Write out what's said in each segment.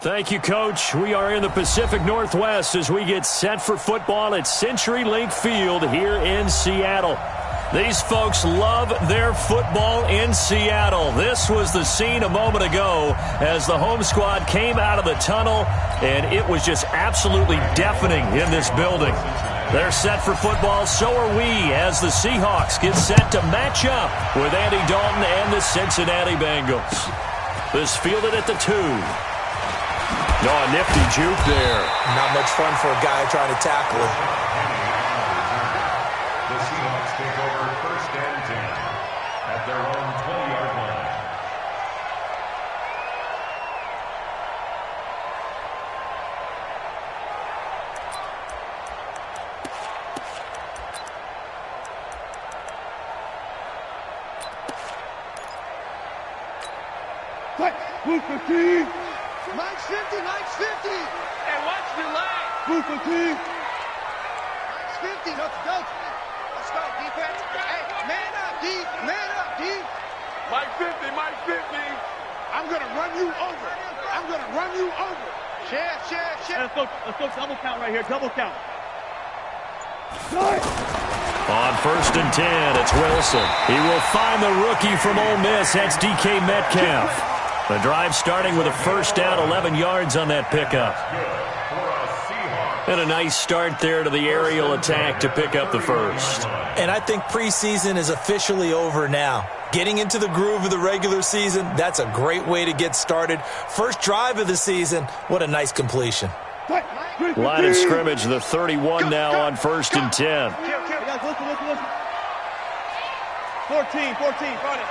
Thank you, Coach. We are in the Pacific Northwest as we get set for football at CenturyLink Field here in Seattle. These folks love their football in Seattle. This was the scene a moment ago as the home squad came out of the tunnel, and it was just absolutely deafening in this building. They're set for football, so are we, as the Seahawks get set to match up with Andy Dalton and the Cincinnati Bengals. This fielded at the 2. Oh, a nifty juke there. Not much fun for a guy trying to tackle it. The Seahawks take over 1st and 10 at their own 20-yard line. Move 15. Mike's 50, Mike's 50. Hey, watch the line. Move 15. Mike's 50. Let's go, defense. Hey, man up, D. Man up, D. Mike 50, Mike 50. I'm going to run you over. I'm going to run you over. Chef. Let's go double count right here, double count. On 1st and 10, it's Wilson. He will find the rookie from Ole Miss. That's DK Metcalf. The drive starting with a 1st down, 11 yards on that pickup. And a nice start there to the aerial attack to pick up the 1st. And I think preseason is officially over now. Getting into the groove of the regular season, that's a great way to get started. First drive of the season, what a nice completion. Line of scrimmage, the 31 now on 1st and 10. Listen. 14, run it.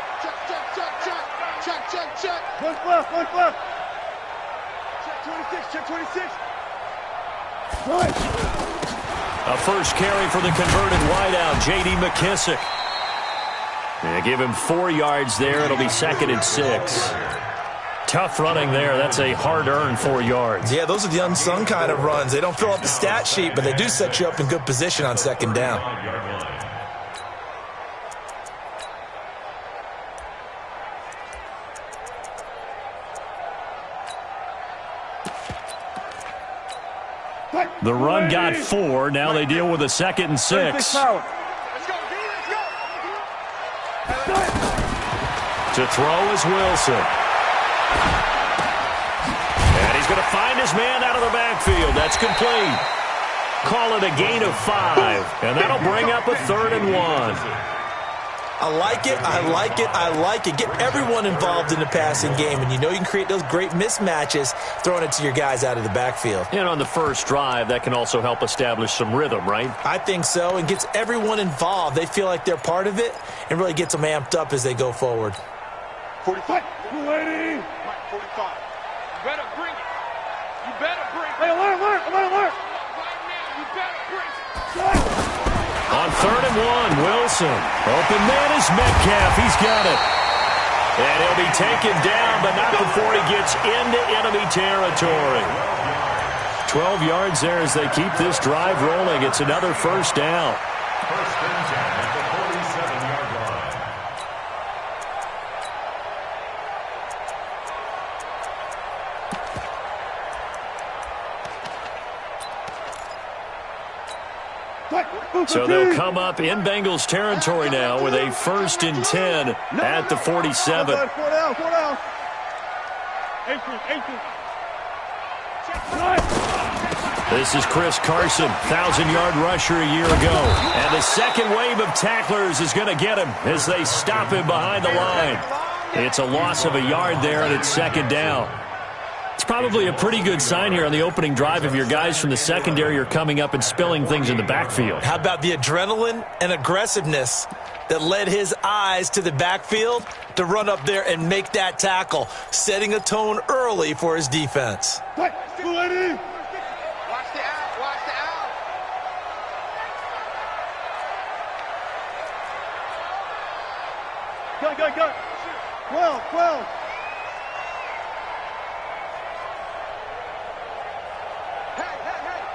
Check. One flip. Check 26. A first carry for the converted wideout, J.D. McKissick. They give him 4 yards there. It'll be 2nd and 6. Tough running there. That's a hard-earned 4 yards. Yeah, those are the unsung kind of runs. They don't fill out the stat sheet, but they do set you up in good position on 2nd down. The run got 4. Now they deal with a 2nd and 6. Let's go. To throw is Wilson. And he's going to find his man out of the backfield. That's complete. Call it a gain of 5. And that'll bring up a 3rd and 1. I like it. Get everyone involved in the passing game, and you know you can create those great mismatches throwing it to your guys out of the backfield. And on the first drive, that can also help establish some rhythm, right? I think so, and gets everyone involved. They feel like they're part of it and really gets them amped up as they go forward. 45. 280. 45. You better bring it. Hey, alert. Right now, you better bring it. On 3rd and 1, Wilson. Open man is Metcalf. He's got it. And he'll be taken down, but not before he gets into enemy territory. 12 yards there as they keep this drive rolling. It's another 1st down. 1st and 10 at the 47-yard line. So they'll come up in Bengals territory now with a 1st and 10 at the 47. 4 down. 18. This is Chris Carson, 1,000-yard rusher a year ago. And the second wave of tacklers is going to get him as they stop him behind the line. It's a loss of a yard there, and it's 2nd down. It's probably a pretty good sign here on the opening drive if your guys from the secondary are coming up and spilling things in the backfield. How about the adrenaline and aggressiveness that led his eyes to the backfield to run up there and make that tackle, setting a tone early for his defense. 280. Watch the out. Go. 12.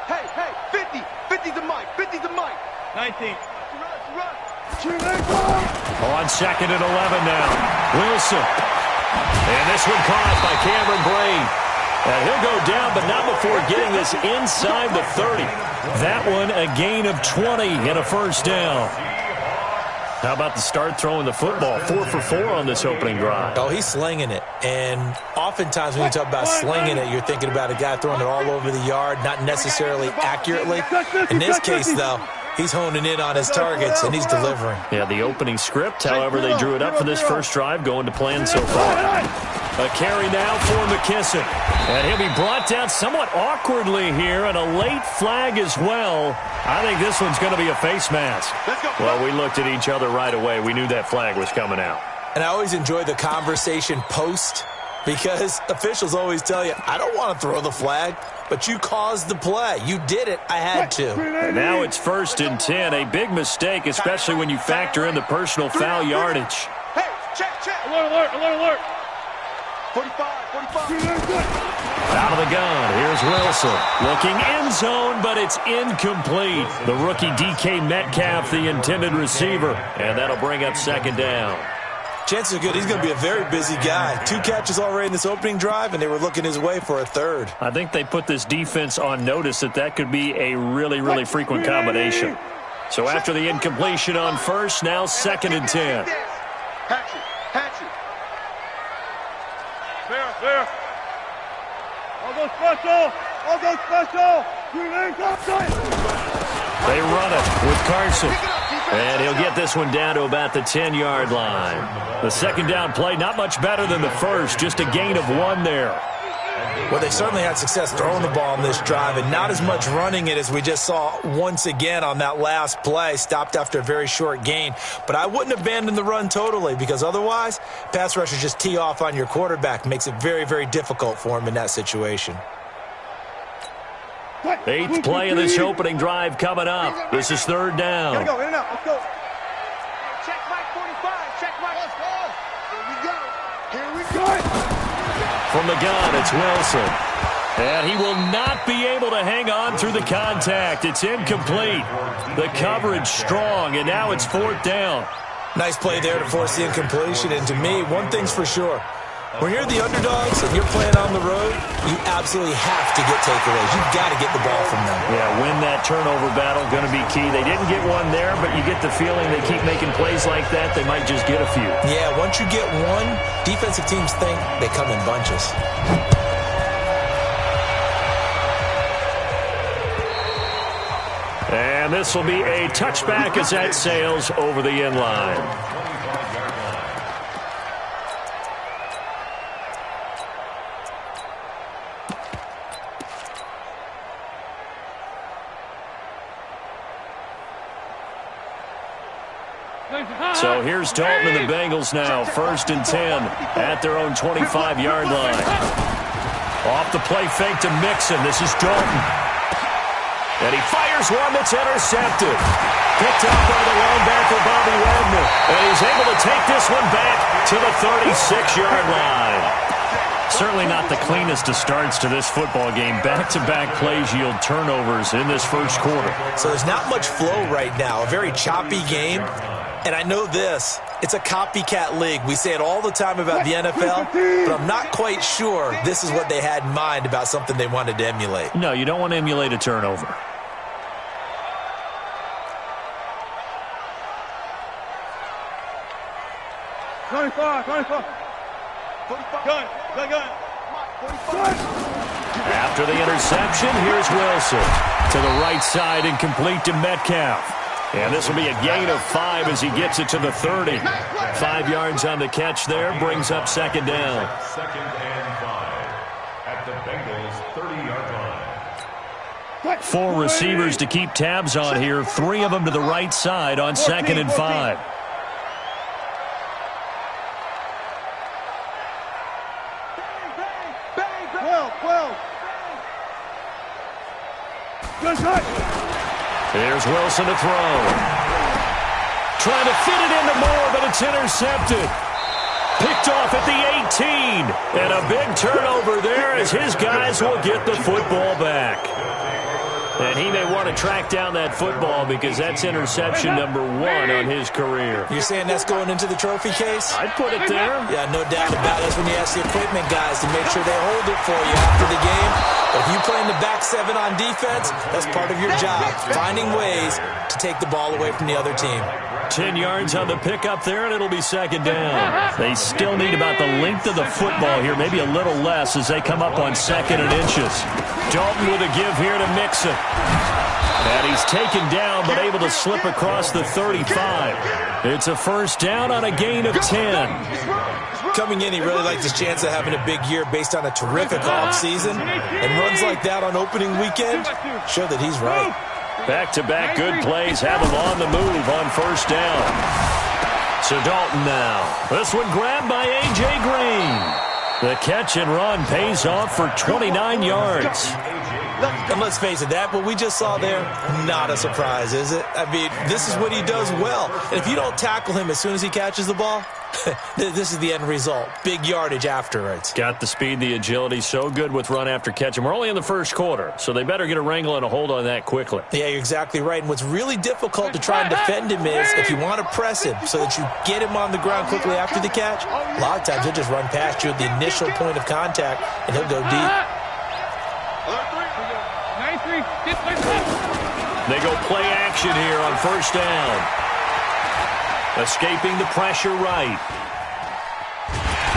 Hey, 50. 50's the mic. 19. Run. On 2nd and 11 now. Wilson. And this one caught by Cameron Braid. And he'll go down, but not before getting this inside the 30. That one a gain of 20 and a first down. How about the start throwing the football? 4 for 4 on this opening drive. Oh, he's slinging it. And oftentimes when you talk about slinging it, you're thinking about a guy throwing it all over the yard, not necessarily accurately. In this case, though, he's honing in on his targets, and he's delivering. Yeah, the opening script, however, they drew it up for this first drive, going to plan so far. A carry now for McKissick. And he'll be brought down somewhat awkwardly here, and a late flag as well. I think this one's going to be a face mask. Well, we looked at each other right away. We knew that flag was coming out. And I always enjoy the conversation post, because officials always tell you, I don't want to throw the flag, but you caused the play. You did it. I had to. And now it's 1st and 10. A big mistake, especially when you factor in the personal foul yardage. Hey, check. Alert, alert, alert, alert. 45. Out of the gun, here's Wilson. Looking end zone, but it's incomplete. The rookie DK Metcalf, the intended receiver. And that'll bring up 2nd down. Chances are good he's going to be a very busy guy. 2 catches already in this opening drive, and they were looking his way for a 3rd. I think they put this defense on notice that could be a really, really frequent combination. So after the incompletion on 1st, now 2nd and 10. Hatchet. There. I'll go special. They run it with Carson. And he'll get this one down to about the 10-yard line. The 2nd down play, not much better than the first, just a gain of 1 there. Well, they certainly had success throwing the ball on this drive, and not as much running it as we just saw once again on that last play, stopped after a very short gain. But I wouldn't abandon the run totally, because otherwise, pass rushers just tee off on your quarterback. Makes it very, very difficult for him in that situation. 8th play of this opening drive coming up. This is 3rd down. Gotta go, in and out, let's go. Check Mike 45. Check Mike. Let's go. Here we go. From the gun, it's Wilson. And he will not be able to hang on through the contact. It's incomplete. The coverage strong, and now it's 4th down. Nice play there to force the incompletion. And to me, one thing's for sure. When you're the underdogs and you're playing on the road, you absolutely have to get takeaways. You've got to get the ball from them. Yeah, win that turnover battle, going to be key. They didn't get one there, but you get the feeling they keep making plays like that, they might just get a few. Yeah, once you get one, defensive teams think they come in bunches. And this will be a touchback as that sails over the end line. So here's Dalton and the Bengals now, 1st and 10 at their own 25-yard line. Off the play fake to Mixon. This is Dalton. And he fires one that's intercepted. Picked up by the linebacker, Bobby Wagner. And he's able to take this one back to the 36-yard line. Certainly not the cleanest of starts to this football game. Back-to-back plays yield turnovers in this first quarter. So there's not much flow right now. A very choppy game. And I know this, it's a copycat league. We say it all the time about the NFL, but I'm not quite sure this is what they had in mind about something they wanted to emulate. No, you don't want to emulate a turnover. Gun. After the interception, here's Wilson. To the right side and complete to Metcalf. And this will be a gain of 5 as he gets it to the 30. 5 yards on the catch there, brings up 2nd down. 2nd and 5 at the Bengals' 30-yard line. 4 receivers to keep tabs on here. 3 of them to the right side on 2nd and 5. Here's Wilson to throw. Trying to fit it into Moore, but it's intercepted. Picked off at the 18. And a big turnover there as his guys will get the football back. And he may want to track down that football because that's interception number 1 on his career. You're saying that's going into the trophy case? I'd put it there. Yeah, no doubt about it. That's when you ask the equipment guys to make sure they hold it for you after the game. But if you play in the back 7 on defense, that's part of your job, finding ways to take the ball away from the other team. 10 yards on the pickup there, and it'll be second down. They still need about the length of the football here, maybe a little less as they come up on 2nd and inches. Dalton with a give here to Mixon. And he's taken down, but able to slip across the 35. It's a first down on a gain of 10. Coming in, he really liked his chance of having a big year based on a terrific offseason. And runs like that on opening weekend show that he's right. Back-to-back good plays have him on the move on first down. So Dalton now. This one grabbed by A.J. Green. The catch and run pays off for 29 yards. And let's face it, that what we just saw there, not a surprise, is it? I mean, this is what he does well. And if you don't tackle him as soon as he catches the ball, this is the end result. Big yardage afterwards. Got the speed, the agility, so good with run after catch. And we're only in the first quarter, so they better get a wrangle and a hold on that quickly. Yeah, you're exactly right. And what's really difficult to try and defend him is if you want to press him so that you get him on the ground quickly after the catch, a lot of times he'll just run past you at the initial point of contact, and he'll go deep. They go play action here on first down. Escaping the pressure right.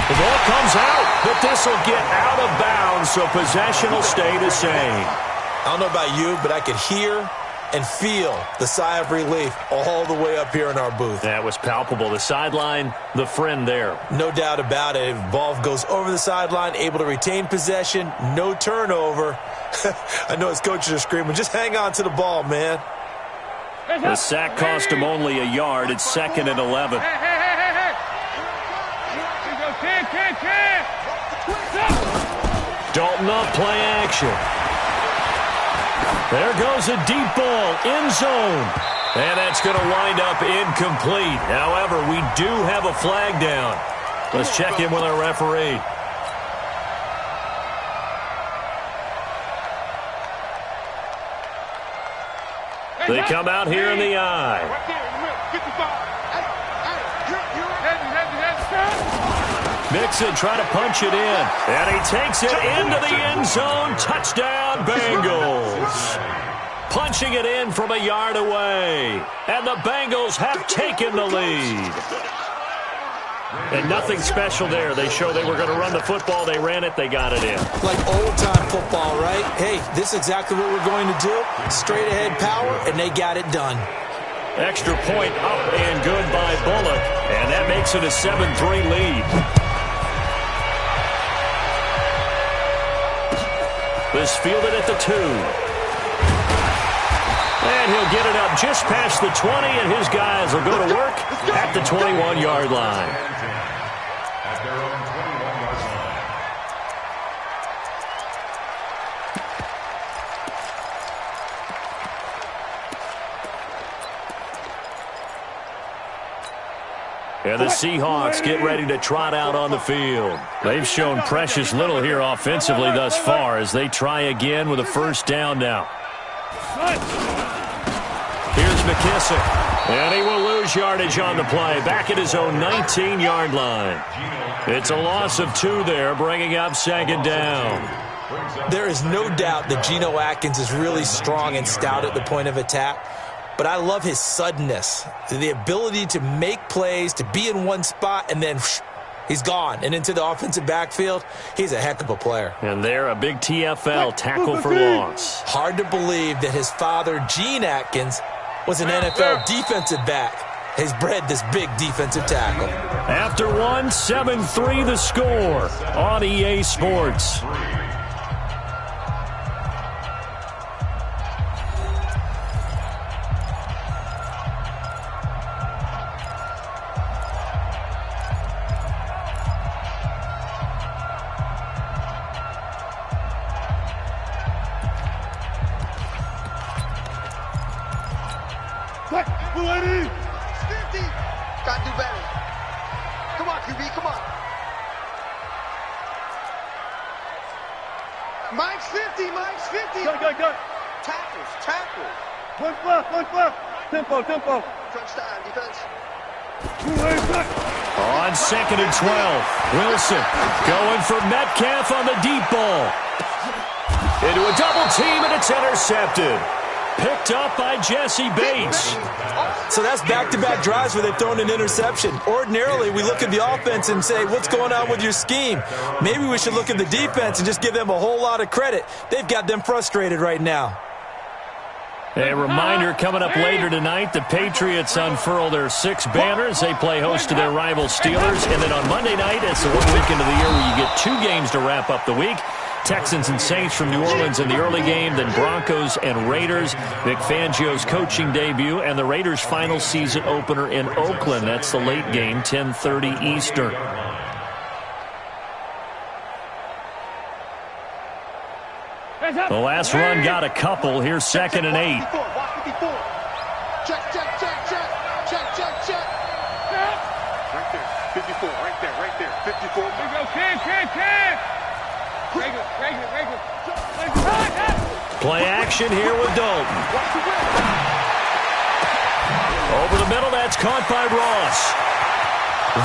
The ball comes out, but this will get out of bounds, so possession will stay the same. I don't know about you, but I could hear and feel the sigh of relief all the way up here in our booth. That was palpable. The sideline, the friend there. No doubt about it. Ball goes over the sideline, able to retain possession, no turnover. I know his coaches are screaming, just hang on to the ball, man. The sack cost him only a yard. It's 2nd and 11. Dalton off play action. There goes a deep ball, end zone. And that's going to wind up incomplete. However, we do have a flag down. Let's check in with our referee. They come out here in the eye. Mixon trying to punch it in. And he takes it into the end zone. Touchdown, Bengals. Punching it in from a yard away. And the Bengals have taken the lead. And nothing special there. They showed they were going to run the football. They ran it. They got it in. Like old-time football, right? Hey, this is exactly what we're going to do. Straight-ahead power, and they got it done. Extra point up and good by Bullock. And that makes it a 7-3 lead. This fielded at the 2. And he'll get it up just past the 20, and his guys will go to work at the 21-yard line. At their own 21-yard line. And the Seahawks get ready to trot out on the field. They've shown precious little here offensively thus far as they try again with a first down now. Here's McKissick. And he will lose yardage on the play. Back at his own 19-yard line. It's a loss of 2 there, bringing up second down. There is no doubt that Geno Atkins is really strong and stout at the point of attack. But I love his suddenness, the ability to make plays, to be in one spot, and then he's gone. And into the offensive backfield, he's a heck of a player. And there, a big TFL, tackle for loss. Hard to believe that his father, Gene Atkins, was an NFL defensive back. Has bred this big defensive tackle. After 1, 7-3 the score on EA Sports. Try to do better. Come on, QB, come on. Mike's 50, Mike's 50. Go. Tackles. One plus. Tempo. Crunch time, defense. On 2nd and 12, Wilson going for Metcalf on the deep ball. Into a double team, and it's intercepted. Picked up by Jesse Bates. So that's back-to-back drives where they've thrown an interception. Ordinarily, we look at the offense and say, what's going on with your scheme? Maybe we should look at the defense and just give them a whole lot of credit. They've got them frustrated right now. A reminder coming up later tonight, the Patriots unfurl their 6 banners. They play host to their rival Steelers. And then on Monday night, it's the one weekend of the year where you get 2 games to wrap up the week. Texans and Saints from New Orleans in the early game, then Broncos and Raiders. Vic Fangio's coaching debut, and the Raiders' final season opener in Oakland. That's the late game, 10:30 Eastern. The last run got a couple. Here's 2nd and 8. Check. Right there. 54. There you go, kid. Regular. Play action here with Dalton. Over the middle, that's caught by Ross.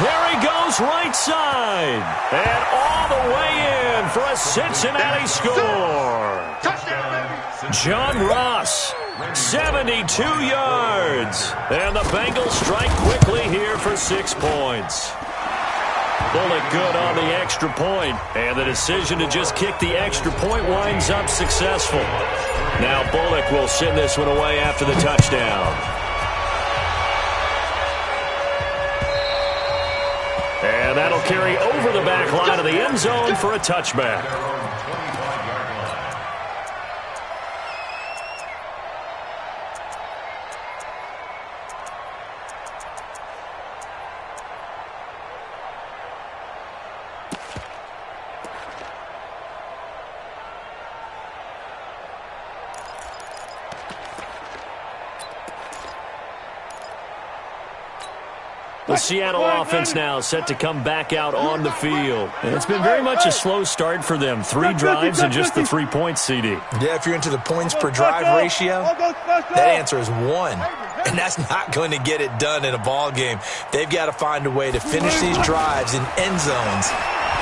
There he goes, right side. And all the way in for a Cincinnati score. John Ross, 72 yards. And the Bengals strike quickly here for 6 points. Bullock good on the extra point, and the decision to just kick the extra point winds up successful. Now Bullock will send this one away after the touchdown. And that'll carry over the back line of the end zone for a touchback. The Seattle offense now set to come back out on the field. And it's been very much a slow start for them. 3 drives and just the 3 points, CD. Yeah, if you're into the points per drive ratio, that answer is 1. And that's not going to get it done in a ball game. They've got to find a way to finish these drives in end zones,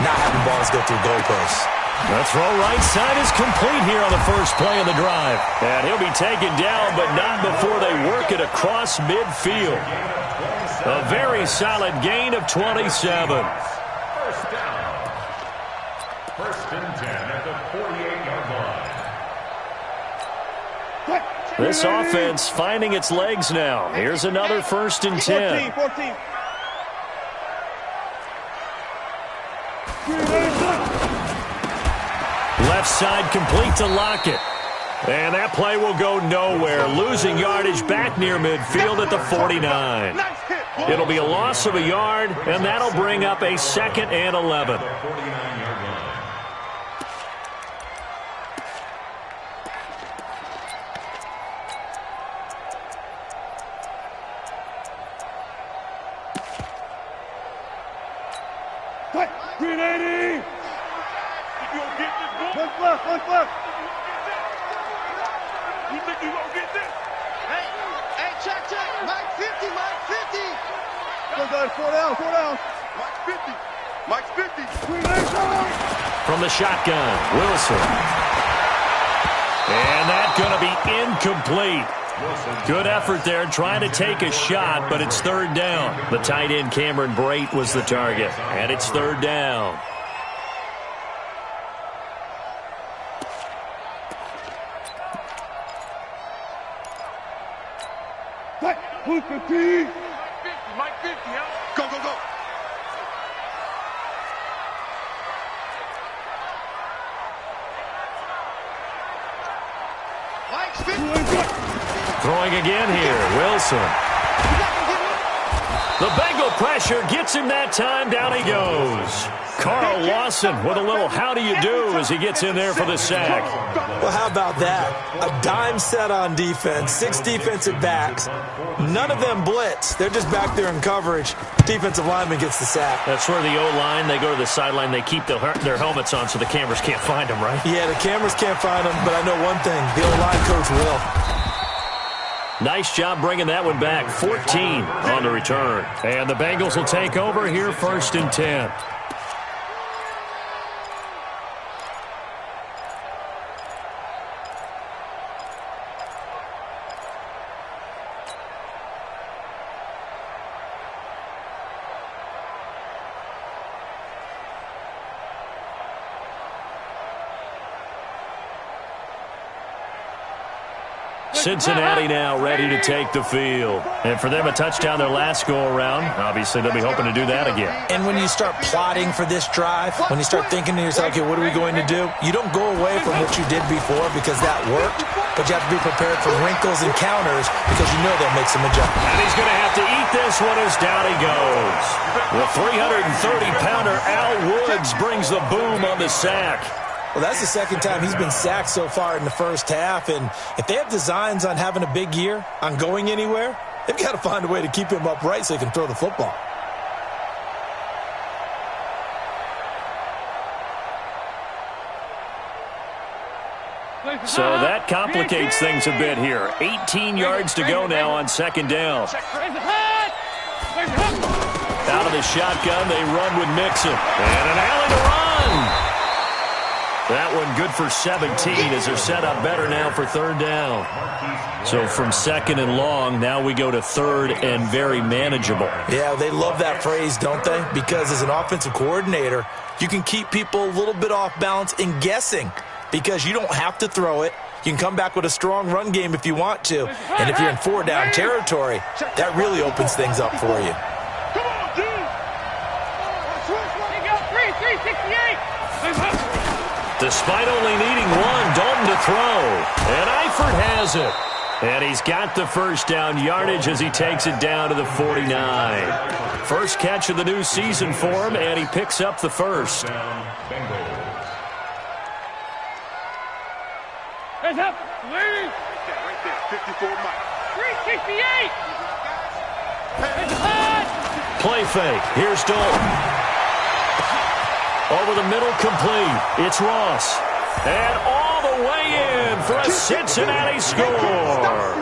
not having balls go through goalposts. The throw right side is complete here on the first play of the drive. And he'll be taken down, but not before they work it across midfield. A very solid gain of 27. First down. 1st and 10 at the 48-yard line. This offense finding its legs now. Here's another 1st and 10. 14. Left side complete to Lockett. And that play will go nowhere. Losing yardage back near midfield at the 49. It'll be a loss of a yard, and that'll bring up a 2nd and 11. Green 80. One plus. You think you gonna get this? Hey, check. Mike 50. Go, guys, 4 down. Mike's 50. Green 80. From the shotgun, Wilson. And that's going to be incomplete. Good effort there trying to take a shot, but it's 3rd down. The tight end Cameron Brate was the target, and it's 3rd down. Who's 50? Mike 50, huh? Go. Mike's 50. Throwing again here, Wilson. The Bengal pressure gets him that time. Down he goes. Carl Lawson with a little how do you do as he gets in there for the sack. Well, how about that? A dime set on defense, 6 defensive backs. None of them blitz. They're just back there in coverage. Defensive lineman gets the sack. That's where the O-line, they go to the sideline, they keep their helmets on so the cameras can't find them, right? Yeah, the cameras can't find them, but I know one thing. The O-line coach will. Nice job bringing that one back. 14 on the return. And the Bengals will take over here 1st and 10. Cincinnati now ready to take the field. And for them, a touchdown their last go-around. Obviously, they'll be hoping to do that again. And when you start plotting for this drive, when you start thinking to yourself, okay, what are we going to do? You don't go away from what you did before because that worked, but you have to be prepared for wrinkles and counters because you know they'll make some adjustments. And he's going to have to eat this one as down he goes. The 330-pounder Al Woods brings the boom on the sack. Well, that's the second time he's been sacked so far in the first half, and if they have designs on having a big year, on going anywhere, they've got to find a way to keep him upright so he can throw the football. So that complicates things a bit here. 18 yards to go now on 2nd down. Out of the shotgun, they run with Mixon. And an alley to run. That one good for 17 as they're set up better now for 3rd down. So from 2nd and long, now we go to 3rd and very manageable. Yeah, they love that phrase, don't they? Because as an offensive coordinator, you can keep people a little bit off balance and guessing because you don't have to throw it. You can come back with a strong run game if you want to. And if you're in 4-down territory, that really opens things up for you. Come on, dude. 368. Despite only needing one, Dalton to throw. And Eifert has it. And he's got the 1st down yardage as he takes it down to the 49. First catch of the new season for him, and he picks up the 1st. Hands up. Right there, 54 miles. 368. Play fake. Here's Dalton. Over the middle, complete. It's Ross. And all the way in for a Cincinnati score.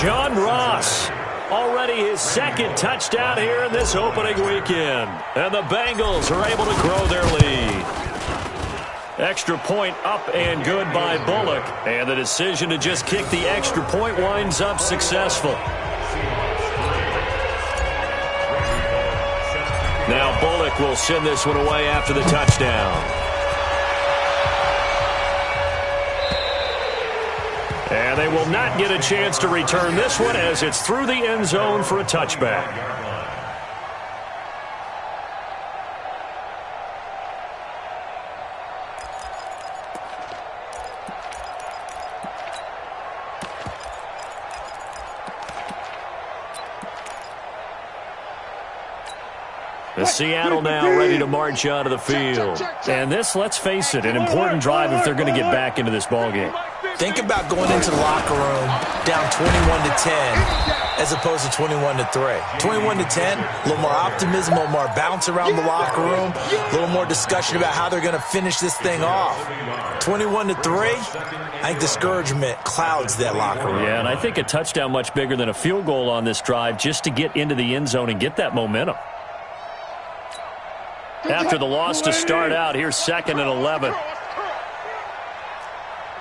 John Ross. Already his 2nd touchdown here in this opening weekend. And the Bengals are able to grow their lead. Extra point up and good by Bullock. And the decision to just kick the extra point winds up successful. Now Bullock will send this one away after the touchdown. And they will not get a chance to return this one as it's through the end zone for a touchback. The Seattle now ready to march out of the field. And this, let's face it, an important drive if they're going to get back into this ballgame. Think about going into the locker room down 21-10 as opposed to 21-3. 21-10, a little more optimism, a little more bounce around the locker room, a little more discussion about how they're going to finish this thing off. 21-3, I think discouragement clouds that locker room. Yeah, and I think a touchdown much bigger than a field goal on this drive just to get into the end zone and get that momentum. After the loss to start out, here's 2nd and 11.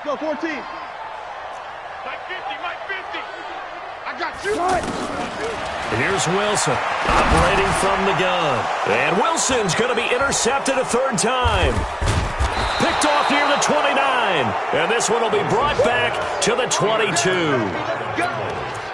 Go, 14. Mike 50, Mike 50. I got you. Here's Wilson, operating from the gun. And Wilson's going to be intercepted a 3rd time. Picked off near the 29. And this one will be brought back to the 22.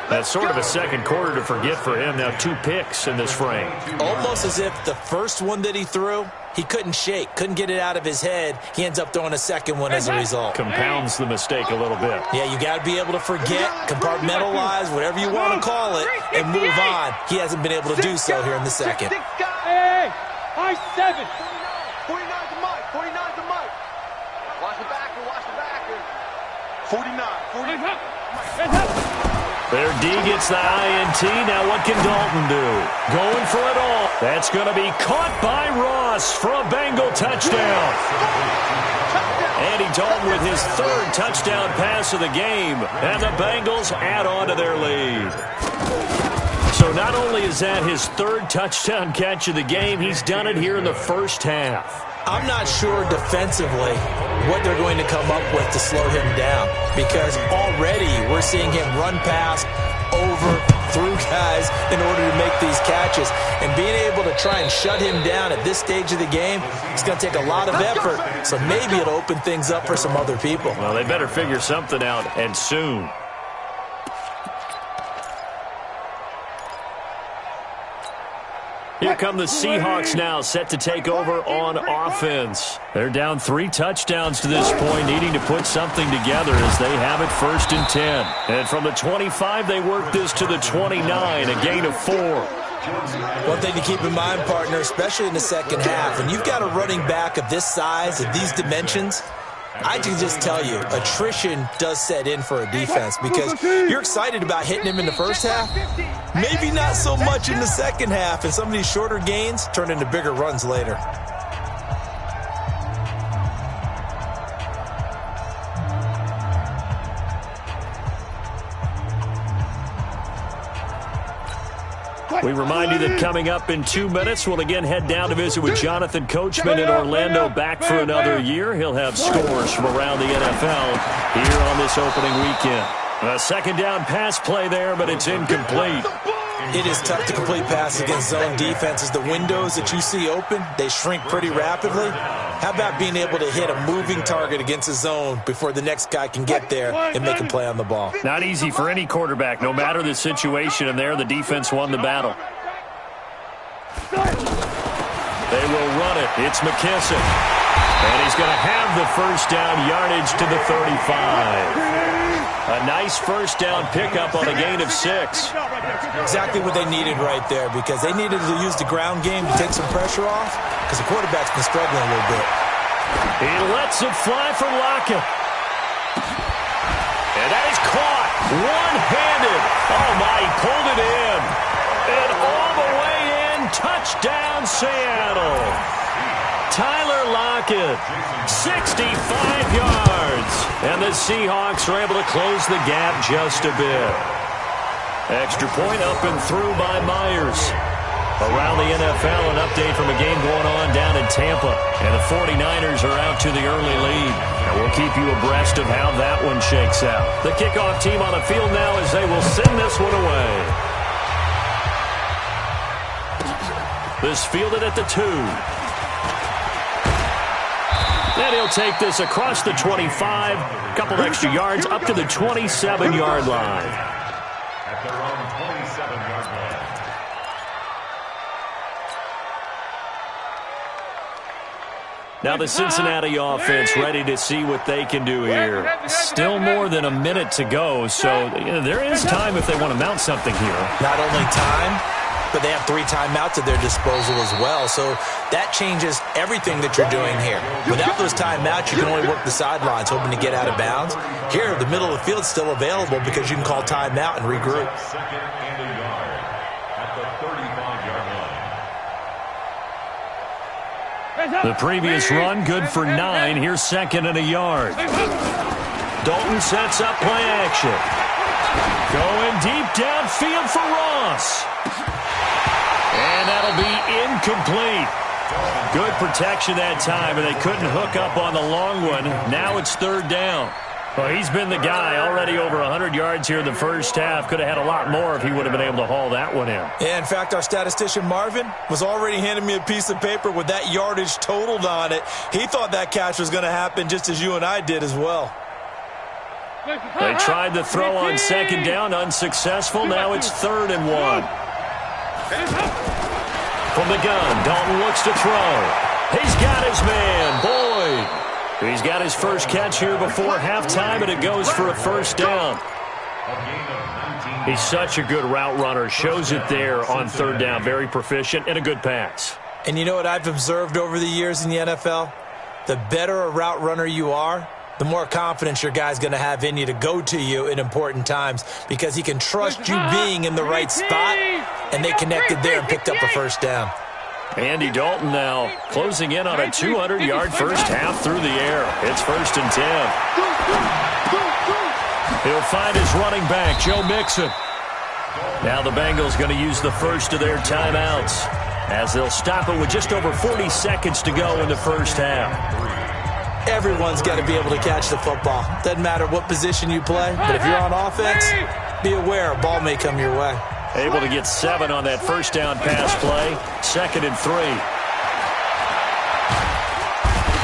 That's sort of a second quarter to forget for him. Now 2 picks in this frame. Almost as if the first one that he threw, he couldn't shake, couldn't get it out of his head. He ends up throwing a second one as a result. Compounds the mistake a little bit. Yeah, you got to be able to forget, compartmentalize, whatever you want to call it, and move on. He hasn't been able to do so here in the second. Hey, I 7. 49. Their D gets the INT. Now what can Dalton do? Going for it all. That's going to be caught by Ross for a Bengal touchdown. Andy Dalton with his third touchdown pass of the game. And the Bengals add on to their lead. So not only is that his third touchdown catch of the game, he's done it here in the first half. I'm not sure defensively what they're going to come up with to slow him down, because already we're seeing him run past, over, through guys in order to make these catches. And being able to try and shut him down at this stage of the game, it's going to take a lot of effort. So maybe it'll open things up for some other people. Well, they better figure something out, and soon. Here come the Seahawks now, set to take over on offense. They're down 3 touchdowns to this point, needing to put something together as they have it 1st and 10. And from the 25, they work this to the 29, a gain of 4. One thing to keep in mind, partner, especially in the second half, when you've got a running back of this size, of these dimensions, I can just tell you, attrition does set in for a defense, because you're excited about hitting him in the first half, maybe not so much in the second half, and some of these shorter gains turn into bigger runs later. We remind you that coming up in 2 minutes, we'll again head down to visit with Jonathan Coachman in Orlando, back for another year. He'll have scores from around the NFL here on this opening weekend. A second down pass play there, but it's incomplete. It is tough to complete passes against zone defenses. The windows that you see open, they shrink pretty rapidly. How about being able to hit a moving target against a zone before the next guy can get there and make a play on the ball? Not easy for any quarterback, no matter the situation, and there the defense won the battle. They will run it. It's McKissick. And he's going to have the first down yardage to the 35. A nice first down pickup on a gain of 6. Exactly what they needed right there, because they needed to use the ground game to take some pressure off, because the quarterback's been struggling a little bit. He lets it fly for Lockett. And that is caught one-handed. Oh, my, he pulled it in. And all the way in, touchdown Seattle. Tyler Lockett, 65 yards. And the Seahawks are able to close the gap just a bit. Extra point up and through by Myers. Around the NFL, an update from a game going on down in Tampa. And the 49ers are out to the early lead. And we'll keep you abreast of how that one shakes out. The kickoff team on the field now as they will send this one away. This fielded at the 2. And he'll take this across the 25, a couple extra yards up to the 27-yard line. At their own 27-yard line. Now the Cincinnati offense ready to see what they can do here. Still more than a minute to go, so there is time if they want to mount something here. Not only time, but they have 3 timeouts at their disposal as well. So that changes everything that you're doing here. Without those timeouts, you can only work the sidelines, hoping to get out of bounds. Here, the middle of the field is still available because you can call timeout and regroup. Second and a yard at the 35-yard line. The previous run, good for 9. Here's second and a yard. Dalton sets up play action. Going deep downfield for Ross. And that'll be incomplete. Good protection that time, and they couldn't hook up on the long one. Now it's third down. Well, he's been the guy, already over 100 yards here in the first half. Could have had a lot more if he would have been able to haul that one in. Yeah, in fact, our statistician Marvin was already handing me a piece of paper with that yardage totaled on it. He thought that catch was going to happen just as you and I did as well. They tried the throw on second down, unsuccessful. Now it's 3rd and 1. From the gun, Dalton looks to throw. He's got his man, Boyd. He's got his first catch here before halftime, and it goes for a first down. He's such a good route runner. Shows it there on third down. Very proficient and a good pass. And you know what I've observed over the years in the NFL? The better a route runner you are, the more confidence your guy's going to have in you to go to you in important times because he can trust you being in the right spot, and they connected there and picked up a first down. Andy Dalton now closing in on a 200-yard first half through the air. It's 1st and 10. He'll find his running back, Joe Mixon. Now the Bengals going to use the first of their timeouts as they'll stop it with just over 40 seconds to go in the first half. Everyone's got to be able to catch the football. Doesn't matter what position you play, but if you're on offense, be aware a ball may come your way. Able to get 7 on that first down pass play. 2nd and 3.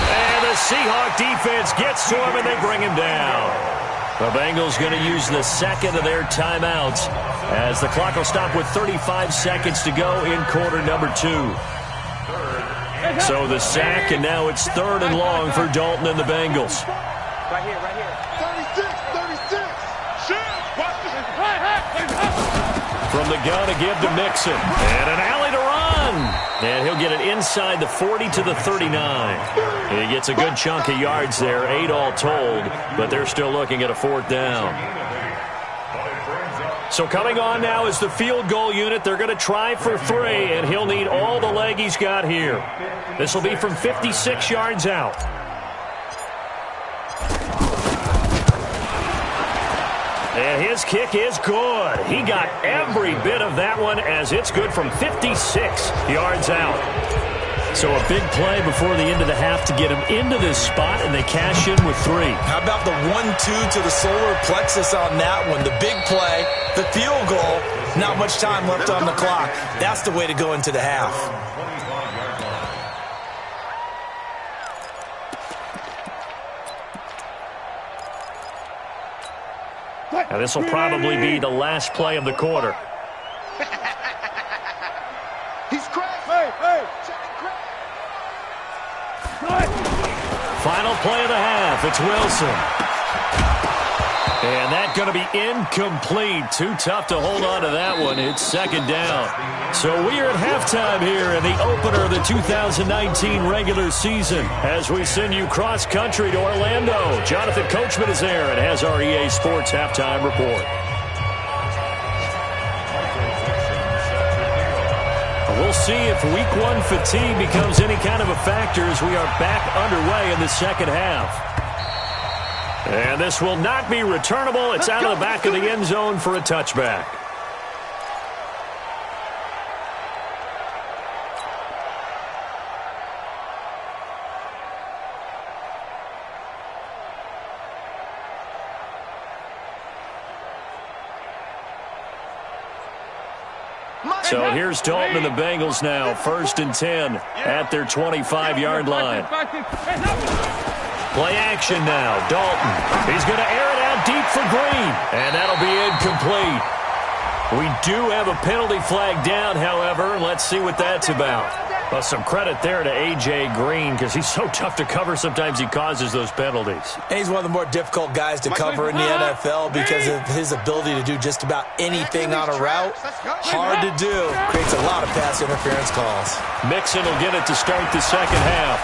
And the Seahawk defense gets to him, and they bring him down. The Bengals going to use the second of their timeouts as the clock will stop with 35 seconds to go in quarter number 2. So the sack, and now it's 3rd and long for Dalton and the Bengals. Right here, right here. 36. Shields, watch this. From the gun to give to Mixon. And an alley to run. And he'll get it inside the 40 to the 39. He gets a good chunk of yards there, 8 all told, but they're still looking at a 4th down. So coming on now is the field goal unit. They're going to try for 3, and he'll need all the leg he's got here. This will be from 56 yards out. And his kick is good. He got every bit of that one as it's good from 56 yards out. So a big play before the end of the half to get him into this spot, and they cash in with 3. How about the 1-2 to the solar plexus on that one? The big play, the field goal, not much time left on the clock. That's the way to go into the half. Now this will probably be the last play of the quarter. He's cracked. Hey. Final play of the half. It's Wilson. And that's going to be incomplete. Too tough to hold on to that one. It's 2nd down. So we are at halftime here in the opener of the 2019 regular season as we send you cross-country to Orlando. Jonathan Coachman is there and has our EA Sports halftime report. We'll see if Week 1 fatigue becomes any kind of a factor as we are back underway in the second half. And this will not be returnable. It's out of the back of the end zone for a touchback. So here's Dalton and the Bengals now, 1st and 10 at their 25-yard line. Play action now. Dalton. He's going to air it out deep for Green. And that'll be incomplete. We do have a penalty flag down, however. Let's see what that's about. Well, some credit there to A.J. Green because he's so tough to cover. Sometimes he causes those penalties. And he's one of the more difficult guys to cover in the NFL because of his ability to do just about anything on a route. Hard to do. Creates a lot of pass interference calls. Mixon will get it to start the second half.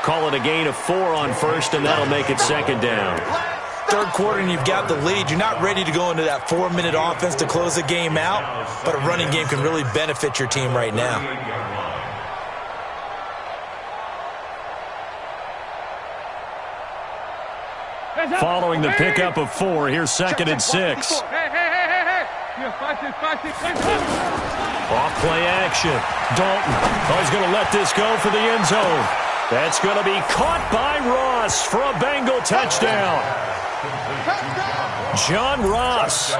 Call it a gain of 4 on 1st, and that'll make it 2nd down. 3rd quarter and you've got the lead. You're not ready to go into that 4-minute offense to close the game out, but a running game can really benefit your team right now. Following the pickup of 4, here's 2nd and 6. Off play action. Dalton. Oh, he's going to let this go for the end zone. That's going to be caught by Ross for a Bengal touchdown. John Ross,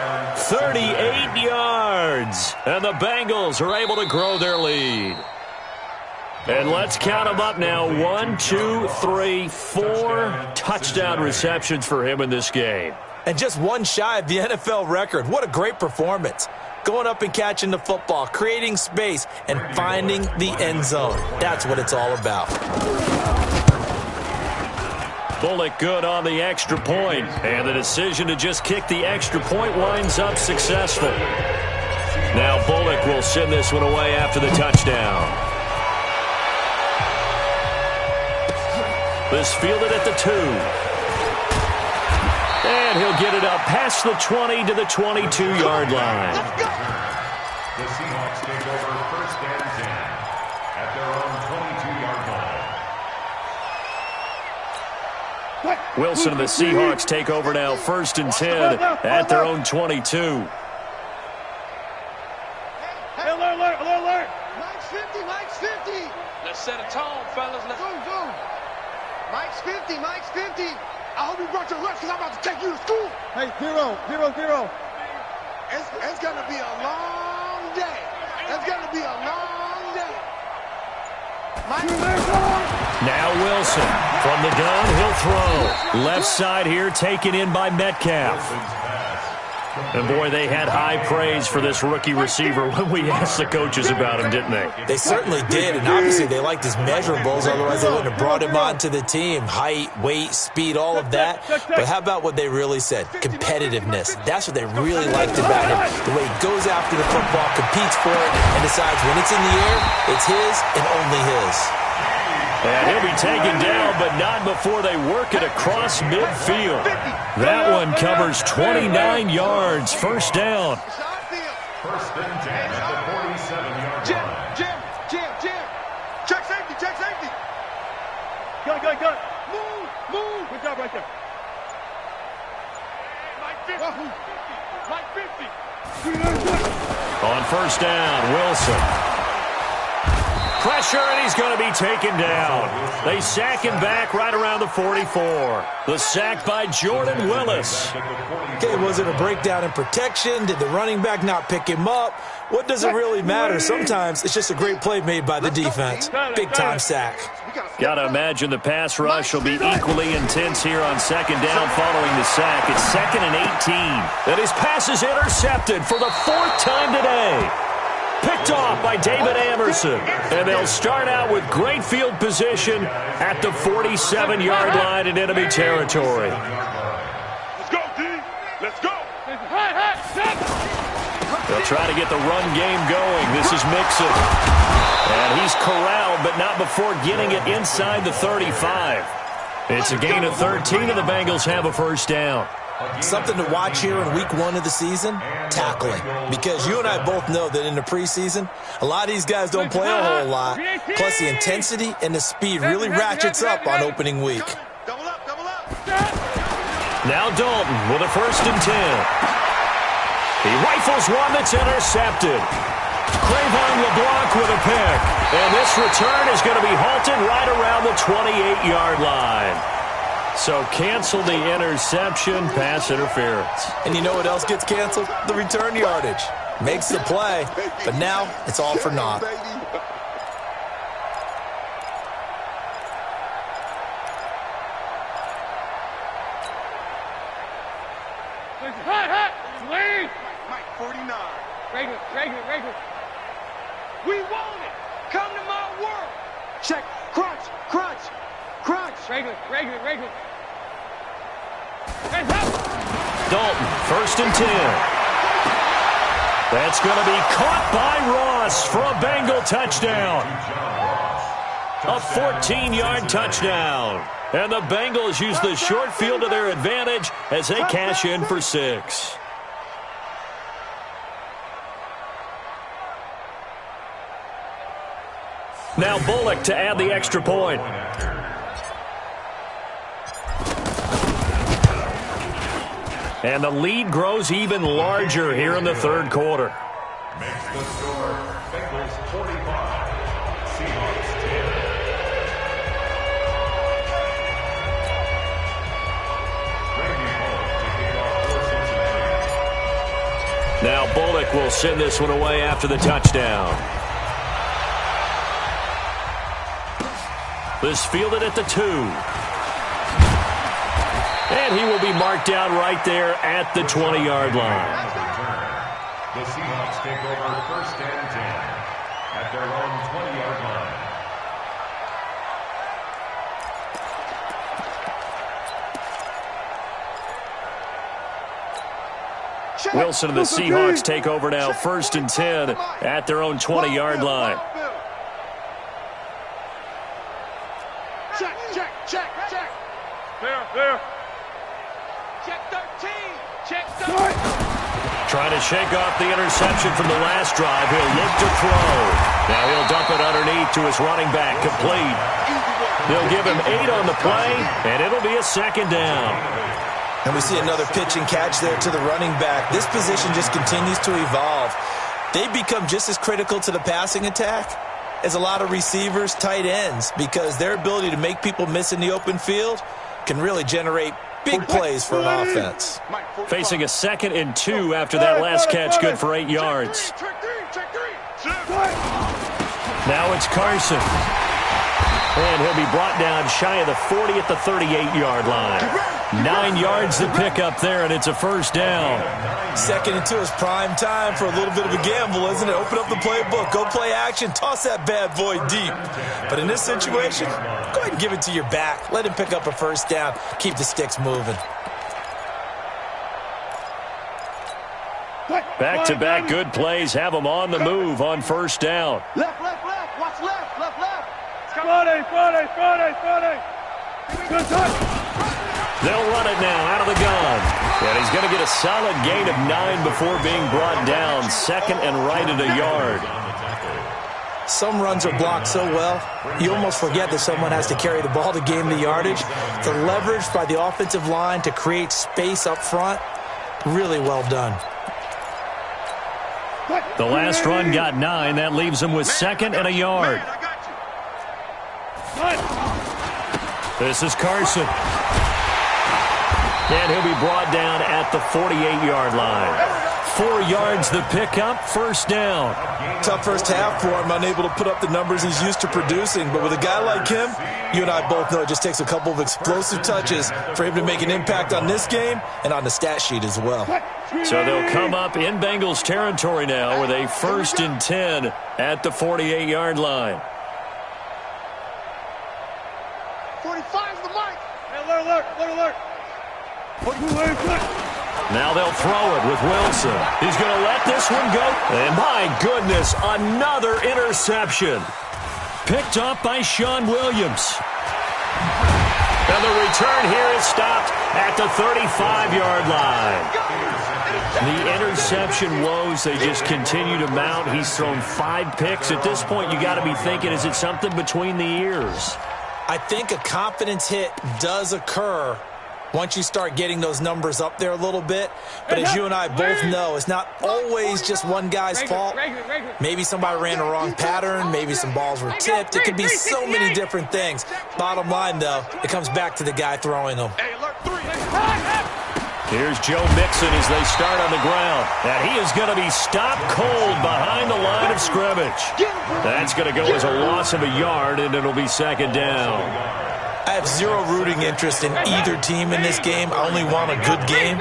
38 yards. And the Bengals are able to grow their lead. And let's count them up now. 1, 2, 3, 4 touchdown receptions for him in this game. And just one shy of the NFL record. What a great performance. Going up and catching the football, creating space, and finding the end zone. That's what it's all about. Bullock good on the extra point, and the decision to just kick the extra point winds up successful. Now Bullock will send this one away after the touchdown. This fielded at the 2. And he'll get it up past the 20 to the 22-yard line. The Seahawks take over first and 10 at their own 22-yard line. Wilson and the Seahawks take over now, first and 10 at their own 22. Hey, alert. Mike's 50, Mike's 50. Let's set a tone, fellas. Let's Zoom. Mike's 50, Mike's 50. I hope you brought your lunch because I'm about to take you to school. Hey, 0. It's going to be a long day. It's going to be a long day. Now Wilson from the gun, he'll throw. Left side here taken in by Metcalf. And boy, they had high praise for this rookie receiver when we asked the coaches about him, didn't they? They certainly did, and obviously they liked his measurables, otherwise they wouldn't have brought him onto the team. Height, weight, speed, all of that. But how about what they really said? Competitiveness. That's what they really liked about him. The way he goes after the football, competes for it, and decides when it's in the air, it's his and only his. And he'll be taken down, but not before they work it across midfield. That one covers 29 yards. First down. First and 10 at the 47-yard line. Jim. Check safety. Go. Move. Good job right there. Mike 50. On first down, Wilson. Pressure, and he's going to be taken down. They sack him back right around the 44. The sack by Jordan Willis. Okay, was it a breakdown in protection? Did the running back not pick him up? What does it really matter? Sometimes it's just a great play made by the defense. Big-time sack. Got to imagine the pass rush will be equally intense here on second down following the sack. It's 2nd and 18. And his pass is intercepted for the 4th time today. Picked off by David Anderson. And they'll start out with great field position at the 47-yard line in enemy territory. Let's go, D. Let's go. They'll try to get the run game going. This is Mixon. And he's corralled, but not before getting it inside the 35. It's a gain of 13, and the Bengals have a first down. Something to watch here in week 1 of the season, tackling. Because you and I both know that in the preseason, a lot of these guys don't play a whole lot. Plus the intensity and the speed really ratchets up on opening week. Double up. Now Dalton with a first and 10. He rifles one that's intercepted. Crayvon LeBlanc with a pick. And this return is going to be halted right around the 28-yard line. So cancel the interception, pass interference. And you know what else gets canceled? The return yardage. Makes the play, but now it's all for naught. Mike 49. Regular. We want it. Come to my world. Check. Crunch. Regular. Dalton, first and 10. That's going to be caught by Ross for a Bengal touchdown. A 14-yard touchdown. And the Bengals use the short field to their advantage as they cash in for 6. Now Bullock to add the extra point. And the lead grows even larger here in the third quarter. Makes the score Bengals 45, Seahawks 10. Now Bullock will send this one away after the touchdown. This fielded at the 2. And he will be marked down right there at the 20-yard line. The Seahawks take over first and 10 at their own 20-yard line. Wilson and the Seahawks take over now, first and 10 at their own 20-yard line. Check. There. Check 13. Check 13. Trying to shake off the interception from the last drive. He'll look to throw. Now he'll dump it underneath to his running back, complete. They'll give him 8 on the play, and it'll be a second down. And we see another pitch and catch there to the running back. This position just continues to evolve. They become just as critical to the passing attack as a lot of receivers, tight ends, because their ability to make people miss in the open field can really generate big plays for an offense. Facing a 2nd and 2 after that last catch, good for 8 yards. Now it's Carson. And he'll be brought down shy of the 40 at the 38-yard line. 9 yards to pick up there, and it's a first down. 2nd and 2 is prime time for a little bit of a gamble, isn't it? Open up the playbook, go play action, toss that bad boy deep. But in this situation, go ahead and give it to your back. Let him pick up a first down. Keep the sticks moving. Back-to-back good plays have them on the move on first down. Left. Watch left. Friday. Good touch. They'll run it now out of the gun. And he's going to get a solid gain of 9 before being brought down. 2nd and right at a yard. Some runs are blocked so well, you almost forget that someone has to carry the ball to gain the yardage. The leverage by the offensive line to create space up front, really well done. The last run got 9. That leaves him with 2nd and a yard. This is Carson. And he'll be brought down at the 48-yard line. 4 yards the pickup, first down. Tough first half for him, unable to put up the numbers he's used to producing. But with a guy like him, you and I both know it just takes a couple of explosive touches for him to make an impact on this game and on the stat sheet as well. So they'll come up in Bengals territory now with a 1st and 10 at the 48-yard line. 45's the mic. Alert. Now they'll throw it with Wilson. He's going to let this one go. And my goodness, another interception. Picked up by Sean Williams. And the return here is stopped at the 35-yard line. The interception woes, they just continue to mount. He's thrown 5 picks. At this point, you got to be thinking, is it something between the ears? I think a confidence hit does occur once you start getting those numbers up there a little bit. But as you and I both know, it's not always just one guy's fault. Maybe somebody ran a wrong pattern. Maybe some balls were tipped. It could be so many different things. Bottom line, though, it comes back to the guy throwing them. Here's Joe Mixon as they start on the ground. And he is going to be stopped cold behind the line of scrimmage. That's going to go as a loss of a yard, and it'll be 2nd down. I have zero rooting interest in either team in this game. I only want a good game.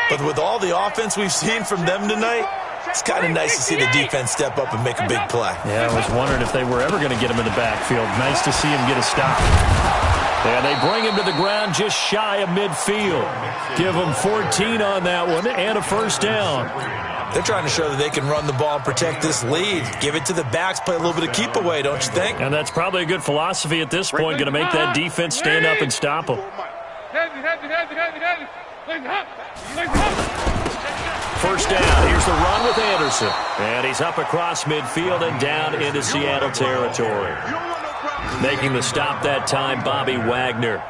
But with all the offense we've seen from them tonight, it's kind of nice to see the defense step up and make a big play. Yeah, I was wondering if they were ever going to get him in the backfield. Nice to see him get a stop. And they bring him to the ground just shy of midfield. Give him 14 on that one and a first down. They're trying to show that they can run the ball and protect this lead. Give it to the backs, play a little bit of keep away, don't you think? And that's probably a good philosophy at this point, going to make that defense stand up and stop them. First down, here's the run with Anderson. And he's up across midfield and down into Seattle territory. Making the stop that time, Bobby Wagner.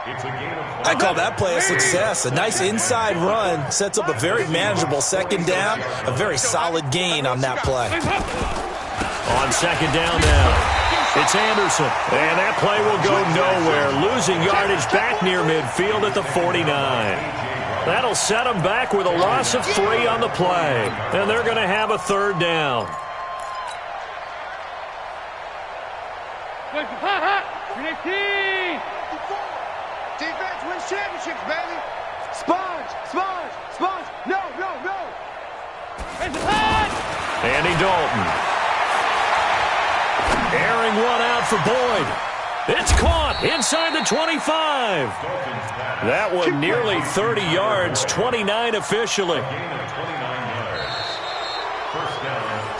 I call that play a success. A nice inside run sets up a very manageable 2nd down. A very solid gain on that play. On 2nd down now, it's Anderson. And that play will go nowhere. Losing yardage back near midfield at the 49. That'll set them back with a loss of 3 on the play. And they're going to have a 3rd down. Defense wins championships, baby. Sponge. No. Andy Dalton. Airing one out for Boyd. It's caught inside the 25. That one nearly 30 yards, 29 officially.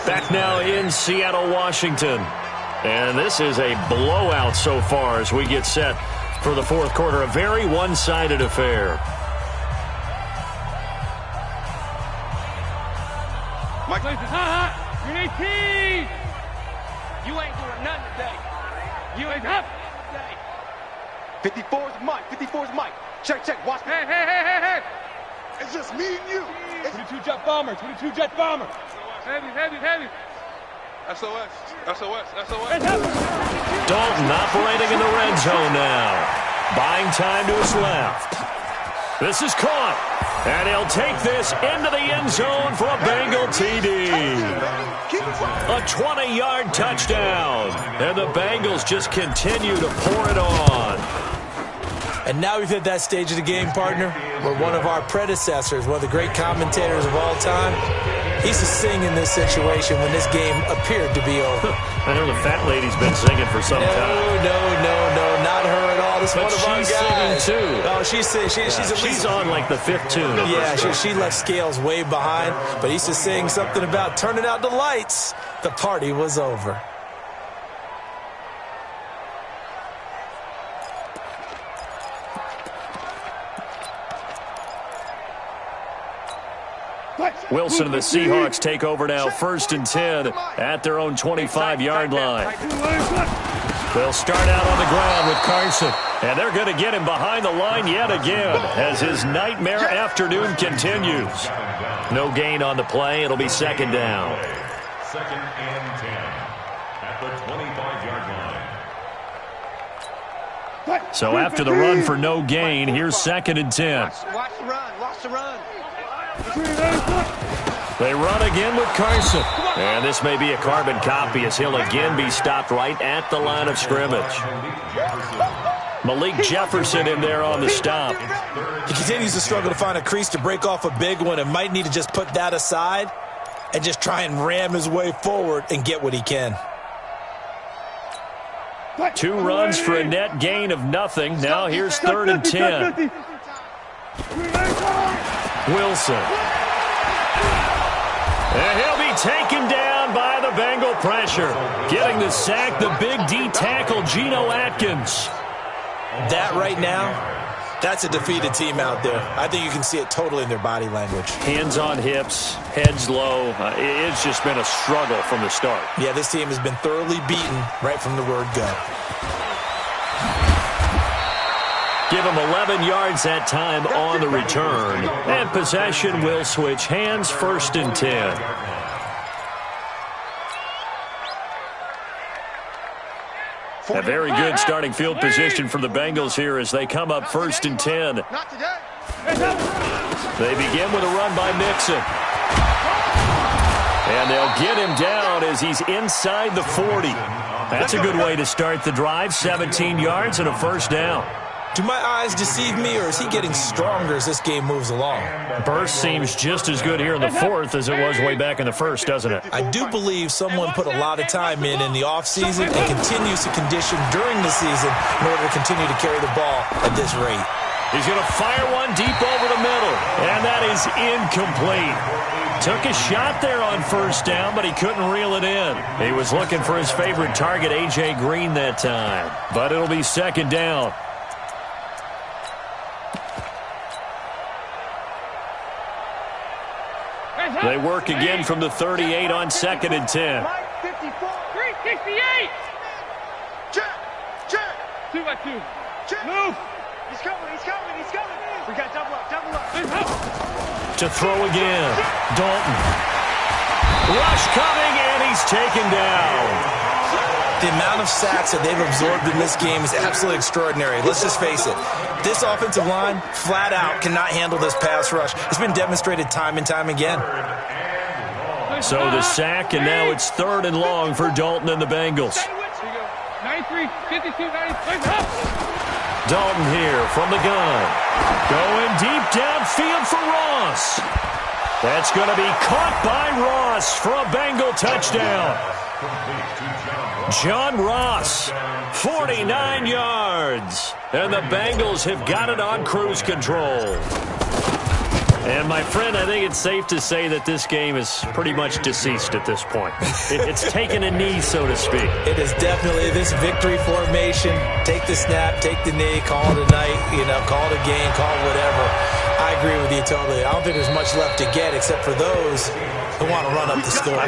Back now in Seattle, Washington. And this is a blowout so far as we get set for the fourth quarter. A very one-sided affair. Mike, hot. You're 18. You ain't doing nothing today. You ain't up today. 54's Mike. 54's Mike. Check. Watch me. Hey. It's just me and you. 22 jet bomber. 22 jet bomber. Heavy. SOS. Dalton operating in the red zone now. Buying time to his left. This is caught. And he'll take this into the end zone for a Bengal TD. A 20-yard touchdown. And the Bengals just continue to pour it on. And now we've hit that stage of the game, partner, where one of our predecessors, one of the great commentators of all time, he's to sing in this situation when this game appeared to be over. I know the fat lady's been singing for some time. No, not her at all. This is one of our guys. She's singing too. Oh, she's on like the fifth tune. Yeah, she left Scales way behind, but he's just saying something about turning out the lights. The party was over. Wilson and the Seahawks take over now, 1st and 10 at their own 25-yard line. They'll start out on the ground with Carson, and they're going to get him behind the line yet again as his nightmare afternoon continues. No gain on the play. It'll be 2nd down. 2nd and 10 at the 25-yard line. So after the run for no gain, here's 2nd and 10. Watch the run. They run again with Carson. And this may be a carbon copy as he'll again be stopped right at the line of scrimmage. Malik Jefferson in there on the stop. He continues to struggle to find a crease to break off a big one and might need to just put that aside and just try and ram his way forward and get what he can. 2 runs for a net gain of nothing. Now here's 3rd and 10. Wilson. And he'll be taken down by the Bengal pressure. Getting the sack, the big D tackle, Geno Atkins. That right now, that's a defeated team out there. I think you can see it totally in their body language. Hands on hips, heads low. It's just been a struggle from the start. Yeah, this team has been thoroughly beaten right from the word go. Give him 11 yards that time on the return. And possession will switch hands, 1st and 10. A very good starting field position for the Bengals here as they come up 1st and 10. They begin with a run by Mixon. And they'll get him down as he's inside the 40. That's a good way to start the drive. 17 yards and a 1st down. Do my eyes deceive me, or is he getting stronger as this game moves along? Burst seems just as good here in the 4th as it was way back in the 1st, doesn't it? I do believe someone put a lot of time in the offseason and continues to condition during the season in order to continue to carry the ball at this rate. He's going to fire one deep over the middle, and that is incomplete. Took a shot there on 1st down, but he couldn't reel it in. He was looking for his favorite target, A.J. Green, that time. But it'll be 2nd down. They work again from the 38 on 2nd and 10. 368. Check. 2 by 2. Check. Move. He's coming. We got double up. To throw again. Dalton. Rush coming, and he's taken down. The amount of sacks that they've absorbed in this game is absolutely extraordinary. Let's just face it. This offensive line, flat out, cannot handle this pass rush. It's been demonstrated time and time again. So the sack, and now it's 3rd and long for Dalton and the Bengals. 93, 52, 93. Dalton here from the gun. Going deep downfield for Ross. That's going to be caught by Ross for a Bengal touchdown. John Ross, 49 yards. And the Bengals have got it on cruise control. And, my friend, I think it's safe to say that this game is pretty much deceased at this point. It's taken a knee, so to speak. It is definitely this victory formation. Take the snap, take the knee, call it a night, call it a game, call it whatever. I agree with you totally. I don't think there's much left to get except for those who want to run up the score.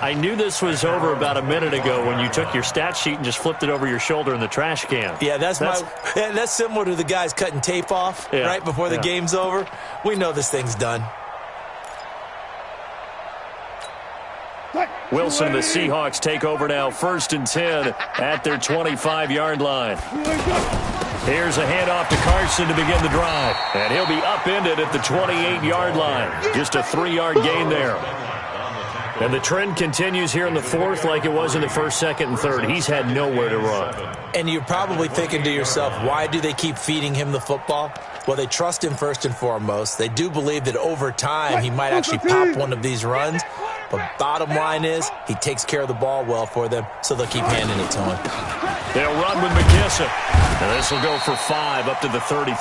I knew this was over about a minute ago when you took your stat sheet and just flipped it over your shoulder in the trash can. Yeah, that's similar to the guys cutting tape off right before the game's over. We know this thing's done. Wilson and the Seahawks take over now, 1st and 10 at their 25-yard line. Here's a handoff to Carson to begin the drive. And he'll be upended at the 28-yard line. Just a 3-yard gain there. And the trend continues here in the 4th like it was in the 1st, 2nd, and 3rd. He's had nowhere to run. And you're probably thinking to yourself, why do they keep feeding him the football? Well, they trust him first and foremost. They do believe that over time he might actually pop one of these runs. But bottom line is he takes care of the ball well for them, so they'll keep handing it to him. They'll run with McKissick. And this will go for 5 up to the 33.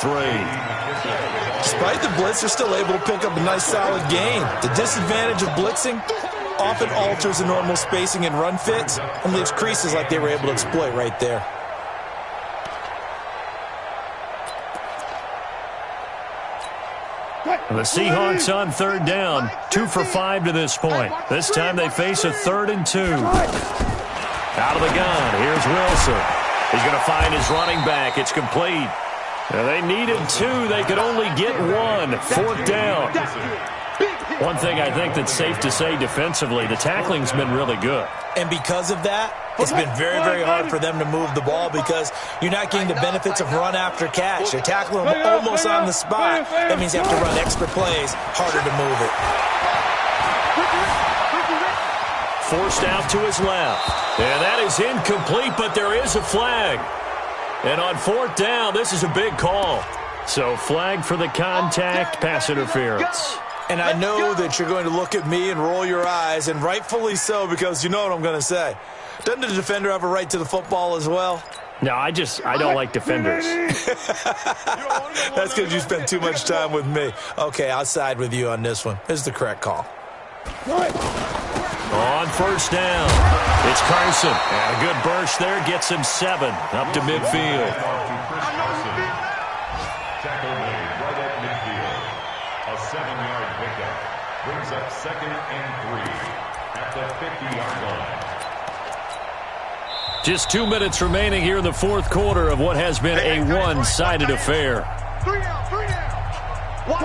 Despite the blitz, they're still able to pick up a nice solid gain. The disadvantage of blitzing often alters the normal spacing and run fits and leaves creases like they were able to exploit right there. The Seahawks on 3rd down, 2 for 5 to this point. This time they face a 3rd and 2. Out of the gun, here's Wilson. He's going to find his running back. It's complete. Now they needed 2. They could only get 1. 4th down. One thing I think that's safe to say defensively, the tackling's been really good. And because of that, it's been very, very hard for them to move the ball because you're not getting the benefits of run after catch. They're tackling them almost on the spot. That means you have to run extra plays, harder to move it. Forced out to his left. And that is incomplete, but there is a flag. And on 4th down, this is a big call. So flag for the contact, pass interference. And I know that you're going to look at me and roll your eyes, and rightfully so, because you know what I'm going to say. Doesn't the defender have a right to the football as well? No, I don't like defenders. That's because you spend too much time with me. Okay, I'll side with you on this one. This is the correct call. On 1st down, it's Carson. And a good burst there gets him 7 up to midfield. Tackle made right at midfield. A 7-yard pickup brings up 2nd and 3 at the 50-yard line. Just 2 minutes remaining here in the 4th quarter of what has been a one-sided affair.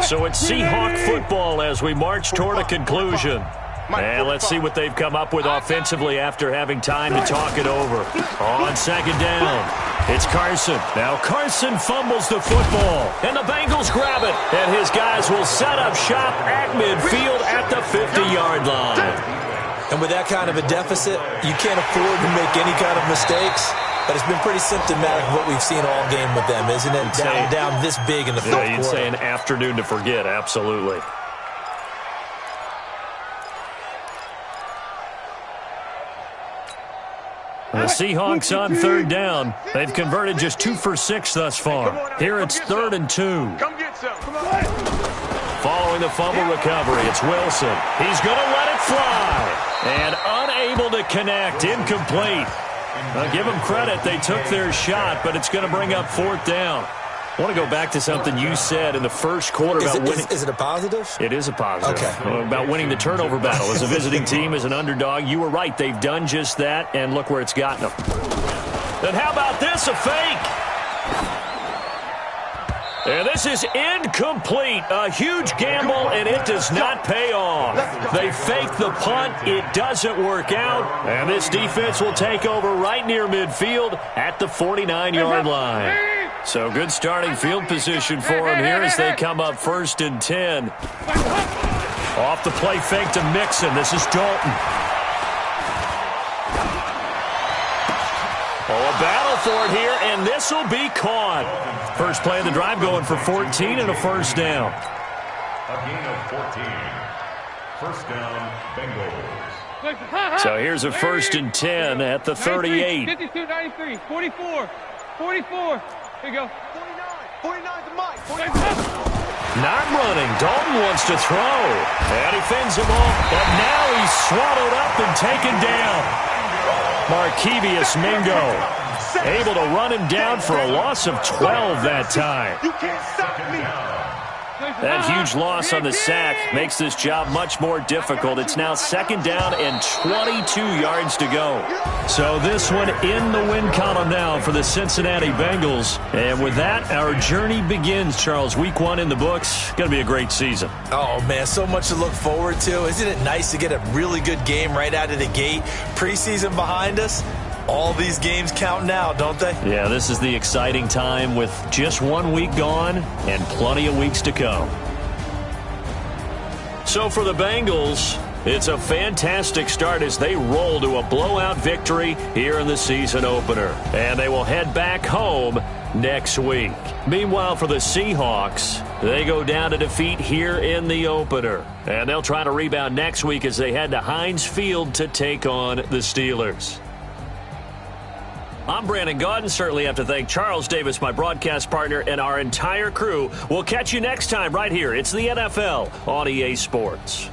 So it's Seahawk football as we march toward a conclusion. And let's see what they've come up with offensively after having time to talk it over. On 2nd down, it's Carson. Now Carson fumbles the football, and the Bengals grab it. And his guys will set up shop at midfield at the 50-yard line. And with that kind of a deficit, you can't afford to make any kind of mistakes. But it's been pretty symptomatic of what we've seen all game with them, isn't it? Down this big in the 4th quarter. You'd say an afternoon to forget, absolutely. The Seahawks on 3rd down. They've converted just 2 for 6 thus far. Here it's 3rd and 2. Following the fumble recovery, it's Wilson. He's going to let it fly. And unable to connect, incomplete. I'll give them credit. They took their shot, but it's going to bring up 4th down. I want to go back to something you said in the 1st quarter about winning. Is it a positive? It is a positive. Okay. About winning the turnover battle. As a visiting team, as an underdog, you were right. They've done just that, and look where it's gotten them. And how about this, a fake? And this is incomplete. A huge gamble, and it does not pay off. They fake the punt. It doesn't work out. And this defense will take over right near midfield at the 49-yard line. So good starting field position for them here as they come up 1st and 10. Off the play fake to Mixon. This is Dalton. Oh, a battle for it here, and this will be caught. First play of the drive going for 14 and a 1st down. A gain of 14. 1st down, Bengals. So here's a 1st and 10 at the 38. 52, 93, 44, 44. Here you go. 49's the mic. Not running. Dalton wants to throw. And he fins him off. But now he's swallowed up and taken down. Markevious Mingo able to run him down for a loss of 12 that time. You can't stop me. That huge loss on the sack makes this job much more difficult. It's now 2nd down and 22 yards to go. So this one in the win column now for the Cincinnati Bengals. And with that, our journey begins, Charles. Week 1 in the books. Going to be a great season. Oh, man, so much to look forward to. Isn't it nice to get a really good game right out of the gate? Preseason behind us. All these games count now, don't they? Yeah, this is the exciting time with just 1 week gone and plenty of weeks to come. So for the Bengals, it's a fantastic start as they roll to a blowout victory here in the season opener. And they will head back home next week. Meanwhile, for the Seahawks, they go down to defeat here in the opener. And they'll try to rebound next week as they head to Heinz Field to take on the Steelers. I'm Brandon Gaudin. Certainly have to thank Charles Davis, my broadcast partner, and our entire crew. We'll catch you next time right here. It's the NFL on EA Sports.